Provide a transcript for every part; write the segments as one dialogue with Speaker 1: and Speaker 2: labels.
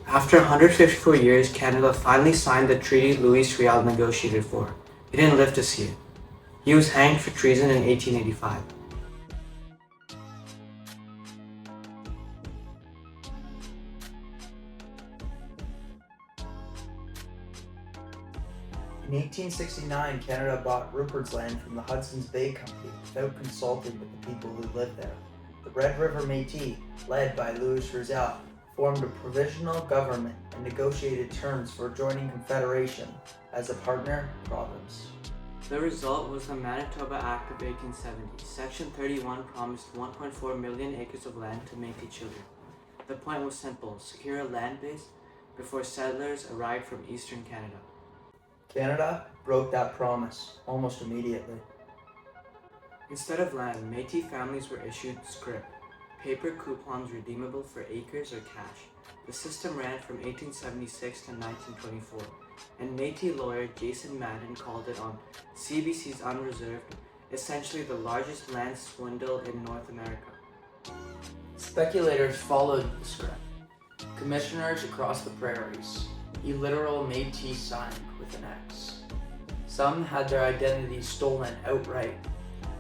Speaker 1: After 154 years, Canada finally signed the treaty Louis Riel negotiated for. He didn't live to see it. He was hanged for treason in 1885.
Speaker 2: In 1869, Canada bought Rupert's Land from the Hudson's Bay Company without consulting with the people who lived there. The Red River Métis, led by Louis Riel, formed a provisional government and negotiated terms for joining Confederation as a partner province.
Speaker 1: The result was the Manitoba Act of 1870. Section 31 promised 1.4 million acres of land to Métis children. The point was simple: secure a land base before settlers arrived from eastern Canada.
Speaker 2: Canada broke that promise almost immediately.
Speaker 1: Instead of land, Métis families were issued scrip, paper coupons redeemable for acres or cash. The system ran from 1876 to 1924, and Métis lawyer Jason Madden called it on CBC's Unreserved, essentially the largest land swindle in North America.
Speaker 2: Speculators followed the scrip. Commissioners across the prairies, illiteral Métis signed with an X. Some had their identities stolen outright.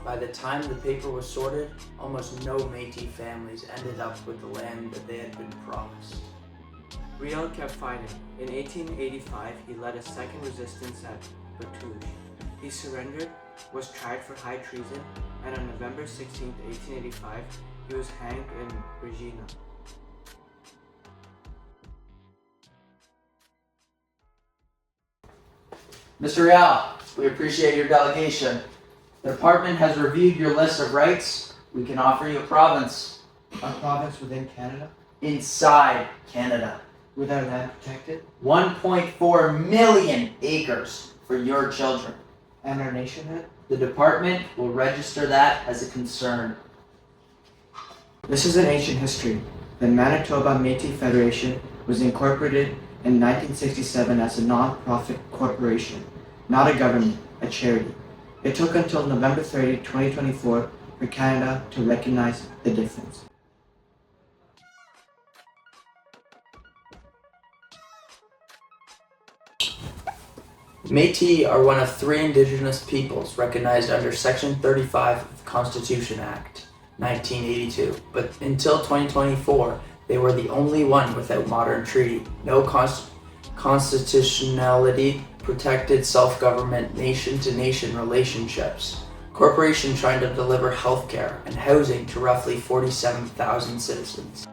Speaker 2: By the time the paper was sorted, almost no Métis families ended up with the land that they had been promised.
Speaker 1: Riel kept fighting. In 1885, he led a second resistance at Batouge. He surrendered, was tried for high treason, and on November 16, 1885, he was hanged in Regina.
Speaker 2: Mr. Riel, we appreciate your delegation. The department has reviewed your list of rights. We can offer you a province.
Speaker 1: A province within Canada?
Speaker 2: Inside Canada.
Speaker 1: With our land protected?
Speaker 2: 1.4 million acres for your children.
Speaker 1: And our nationhood?
Speaker 2: The department will register that as a concern.
Speaker 1: This is an ancient history. The Manitoba Metis Federation was incorporated in 1967 as a non-profit corporation, not a government, a charity. It took until November 30, 2024 for Canada to recognize the difference.
Speaker 2: Métis are one of 3 Indigenous peoples recognized under Section 35 of the Constitution Act, 1982, but until 2024, they were the only one without modern treaty. No constitutionality protected self-government nation-to-nation relationships. Corporation trying to deliver healthcare and housing to roughly 47,000 citizens.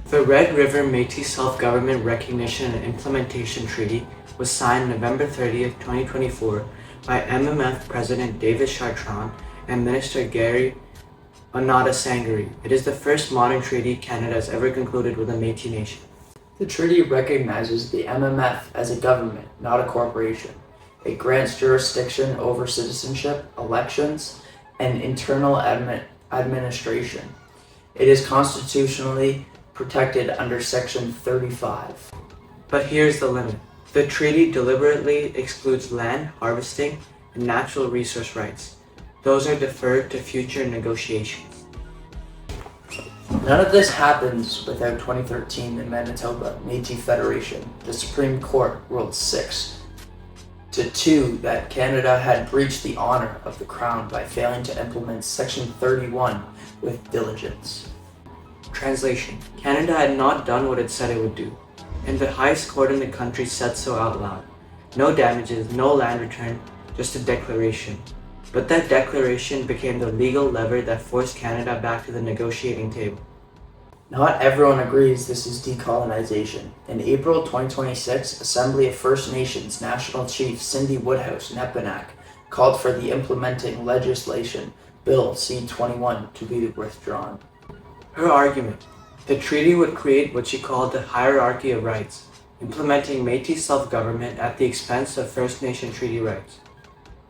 Speaker 1: The Red River Métis Self-Government Recognition and Implementation Treaty was signed November 30, 2024 by MMF President David Chartrand and Minister Gary Onato-Sangari. It is the first modern treaty Canada has ever concluded with a Métis nation.
Speaker 2: The treaty recognizes the MMF as a government, not a corporation. It grants jurisdiction over citizenship, elections, and internal administration. It is constitutionally protected under Section 35.
Speaker 1: But here's the limit. The treaty deliberately excludes land, harvesting, and natural resource rights. Those are deferred to future negotiations.
Speaker 2: None of this happens without 2013 the Manitoba Metis Federation. The Supreme Court ruled 6-2 that Canada had breached the honor of the Crown by failing to implement Section 31 with diligence.
Speaker 1: Translation: Canada had not done what it said it would do, and the highest court in the country said so out loud. No damages, no land return, just a declaration. But that declaration became the legal lever that forced Canada back to the negotiating table.
Speaker 2: Not everyone agrees this is decolonization. In April 2026, Assembly of First Nations National Chief Cindy Woodhouse Nepanak called for the implementing legislation, Bill C-21, to be withdrawn.
Speaker 1: Her argument: the treaty would create what she called the hierarchy of rights, implementing Métis self-government at the expense of First Nation treaty rights.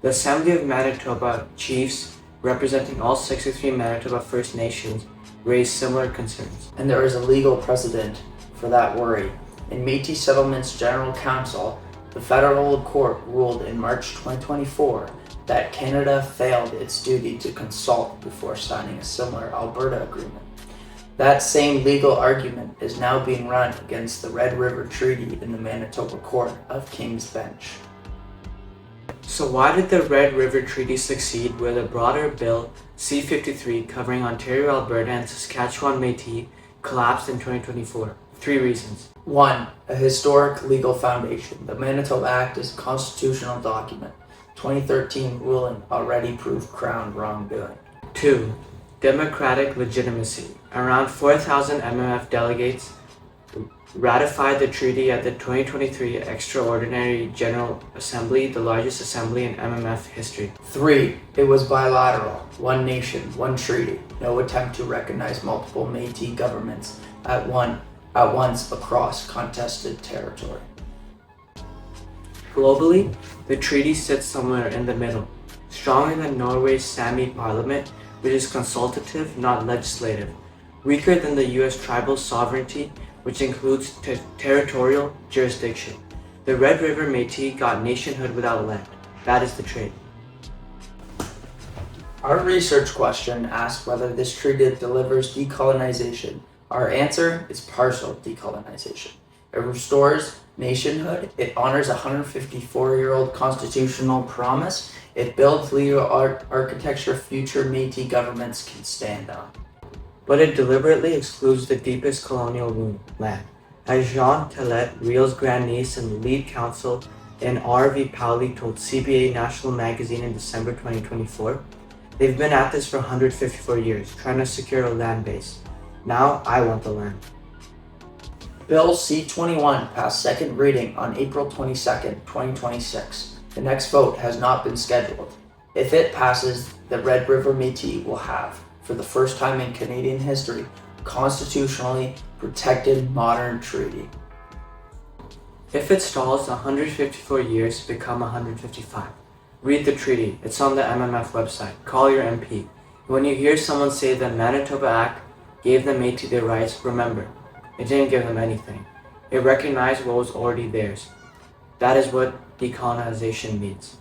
Speaker 1: The Assembly of Manitoba chiefs, representing all 63 Manitoba First Nations, raised similar concerns.
Speaker 2: And there is a legal precedent for that worry. In Métis Settlements General Council, the federal court ruled in March 2024 that Canada failed its duty to consult before signing a similar Alberta agreement. That same legal argument is now being run against the Red River Treaty in the Manitoba Court of King's Bench.
Speaker 1: So why did the Red River Treaty succeed where the broader Bill C-53 covering Ontario, Alberta, and Saskatchewan Métis collapsed in 2024? 3 reasons.
Speaker 2: 1. A historic legal foundation. The Manitoba Act is a constitutional document. 2013 ruling already proved Crown wrongdoing.
Speaker 1: 2. Democratic legitimacy. Around 4,000 MMF delegates ratified the treaty at the 2023 Extraordinary General Assembly, the largest assembly in MMF history.
Speaker 2: 3. It was bilateral. One nation, one treaty. No attempt to recognize multiple Métis governments at once across contested territory.
Speaker 1: Globally, the treaty sits somewhere in the middle, stronger than Norway's Sami parliament, which is consultative, not legislative, weaker than the US tribal sovereignty, which includes territorial jurisdiction. The Red River Métis got nationhood without land. That is the trade.
Speaker 2: Our research question asked whether this treaty delivers decolonization. Our answer is partial decolonization. It restores nationhood, it honors a 154-year-old constitutional promise, it builds legal architecture future Métis governments can stand on.
Speaker 1: But it deliberately excludes the deepest colonial wound, land. As Jean Tellet, Real's grandniece and lead counsel in R.V. Powley told CBA National Magazine in December 2024, they've been at this for 154 years, trying to secure a land base. Now I want the land.
Speaker 2: Bill C-21 passed second reading on April 22, 2026. The next vote has not been scheduled. If it passes, the Red River Métis will have, for the first time in Canadian history, a constitutionally protected modern treaty.
Speaker 1: If it stalls 154 years, become 155. Read the treaty. It's on the MMF website. Call your MP. When you hear someone say the Manitoba Act gave the Métis their rights, remember, it didn't give them anything. It recognized what was already theirs. That is what decolonization means.